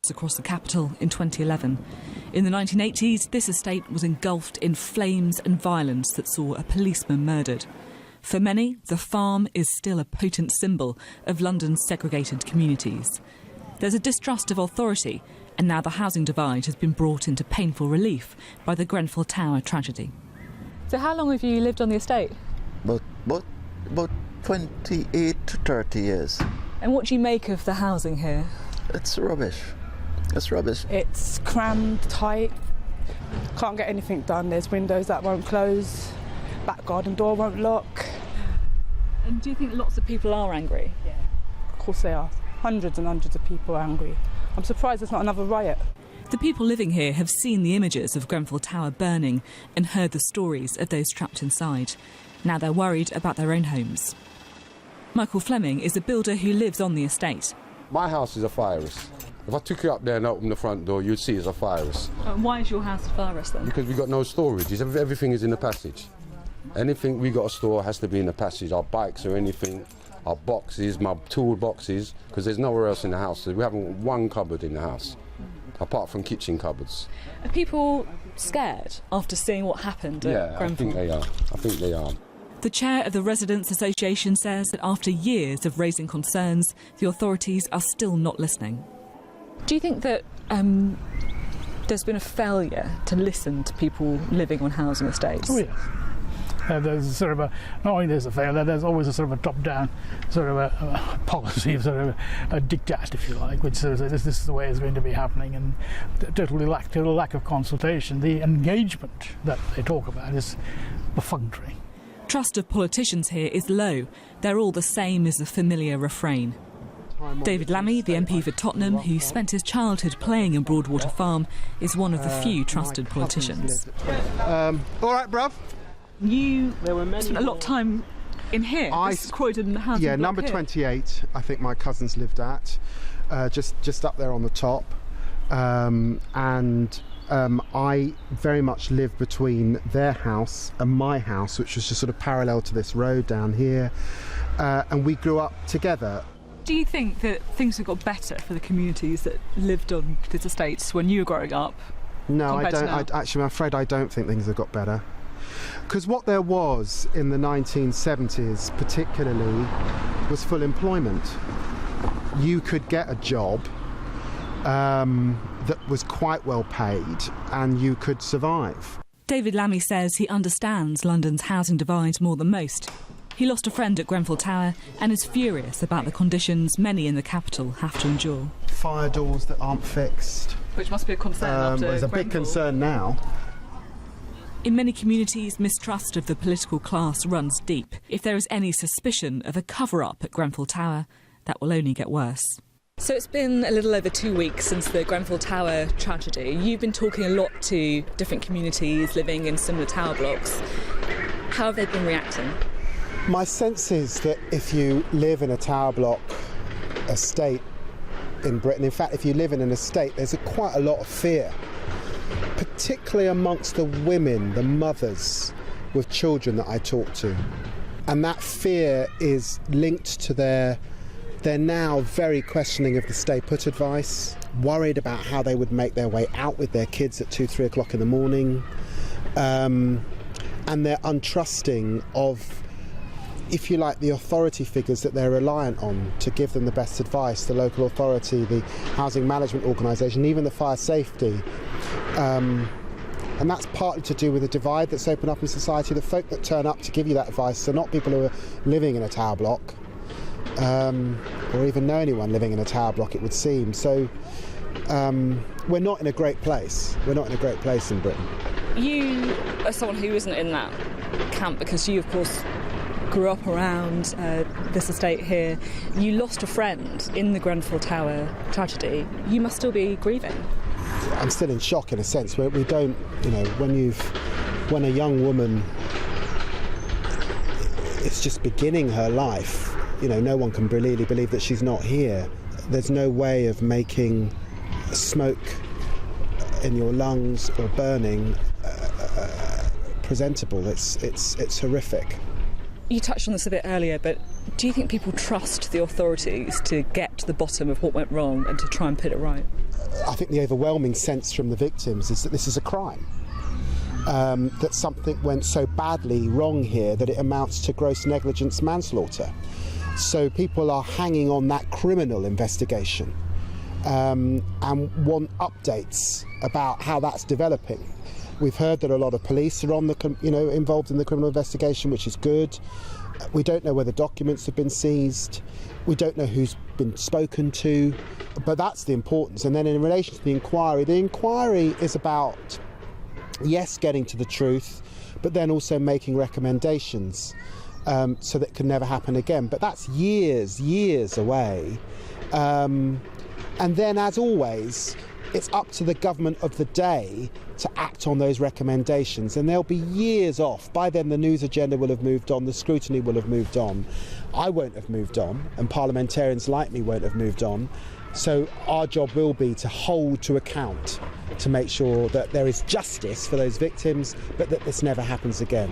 floods across the capital in 2011. In the 1980s, this estate was engulfed in flames and violence that saw a policeman murdered. For many, the farm is still a potent symbol of London's segregated communities. There's a distrust of authority, and now the housing divide has been brought into painful relief by the Grenfell Tower tragedy. So how long have you lived on the estate? About 28 to 30 years. And what do you make of the housing here? It's rubbish. It's rubbish. It's crammed, tight, can't get anything done. There's windows that won't close, back garden door won't lock. And do you think lots of people are angry? Yeah, of course they are. Hundreds and hundreds of people are angry. I'm surprised there's not another riot. The people living here have seen the images of Grenfell Tower burning and heard the stories of those trapped inside. Now they're worried about their own homes. Michael Fleming is a builder who lives on the estate. My house is a fire risk. If I took you up there and opened the front door, you'd see it's a fire risk. Why is your house a fire risk then? Because we've got no storage. Everything is in the passage. Anything we got to store has to be in the passage. Our bikes or anything, our boxes, my tool boxes, because there's nowhere else in the house. We haven't one cupboard in the house, apart from kitchen cupboards. Are people scared after seeing what happened at Grenfell? I think they are. The chair of the Residents' Association says that after years of raising concerns, the authorities are still not listening. Do you think that there's been a failure to listen to people living on housing estates? Oh, yes. There's sort of not only there's a failure, there's always a sort of a top-down sort of a policy, sort of a diktat, if you like, which says this is the way it's going to be happening, and total lack of consultation. The engagement that they talk about is perfunctory. Trust of politicians here is low. They're all the same as the familiar refrain. David Lammy, the MP for Tottenham, who spent his childhood playing in Broadwater Farm, is one of the few trusted politicians. All right, bruv. You spent a lot of time in here, Croydon housing block number here. 28, I think my cousins lived at, just up there on the top. I very much lived between their house and my house, which was just sort of parallel to this road down here, and we grew up together. Do you think that things have got better for the communities that lived on these estates when you were growing up? No, I don't. Actually, I'm afraid I don't think things have got better. Because what there was in the 1970s, particularly, was full employment. You could get a job that was quite well paid and you could survive. David Lammy says he understands London's housing divide more than most. He lost a friend at Grenfell Tower and is furious about the conditions many in the capital have to endure. Fire doors that aren't fixed. Which must be a concern after It's a big concern now. In many communities, mistrust of the political class runs deep. If there is any suspicion of a cover-up at Grenfell Tower, that will only get worse. So it's been a little over 2 weeks since the Grenfell Tower tragedy. You've been talking a lot to different communities living in similar tower blocks. How have they been reacting? My sense is that if you live in a tower block estate in Britain, in fact, if you live in an estate, there's quite a lot of fear, particularly amongst the women, the mothers with children that I talk to. And that fear is linked to they're now very questioning of the stay put advice, worried about how they would make their way out with their kids at 2, 3 o'clock in the morning, and they're untrusting of, if you like, the authority figures that they're reliant on to give them the best advice, the local authority, the housing management organisation, even the fire safety. And that's partly to do with the divide that's opened up in society. The folk that turn up to give you that advice are not people who are living in a tower block, or even know anyone living in a tower block, it would seem. So we're not in a great place. We're not in a great place in Britain. You are someone who isn't in that camp because you, of course, grew up around this estate here. You lost a friend in the Grenfell Tower tragedy. You must still be grieving. I'm still in shock in a sense. We don't, you know, when a young woman is just beginning her life, you know, no one can really believe that she's not here. There's no way of making smoke in your lungs or burning presentable. It's horrific. You touched on this a bit earlier, but do you think people trust the authorities to get to the bottom of what went wrong and to try and put it right? I think the overwhelming sense from the victims is that this is a crime. That something went so badly wrong here that it amounts to gross negligence manslaughter. So people are hanging on that criminal investigation and want updates about how that's developing. We've heard that a lot of police are on the, involved in the criminal investigation, which is good. We don't know whether documents have been seized. We don't know who's been spoken to, but that's the importance. And then in relation to the inquiry is about, yes, getting to the truth, but then also making recommendations so that it can never happen again. But that's years away. And then, as always, it's up to the government of the day to act on those recommendations, and they'll be years off. By then the news agenda will have moved on, the scrutiny will have moved on. I won't have moved on, and parliamentarians like me won't have moved on. So our job will be to hold to account, to make sure that there is justice for those victims, but that this never happens again.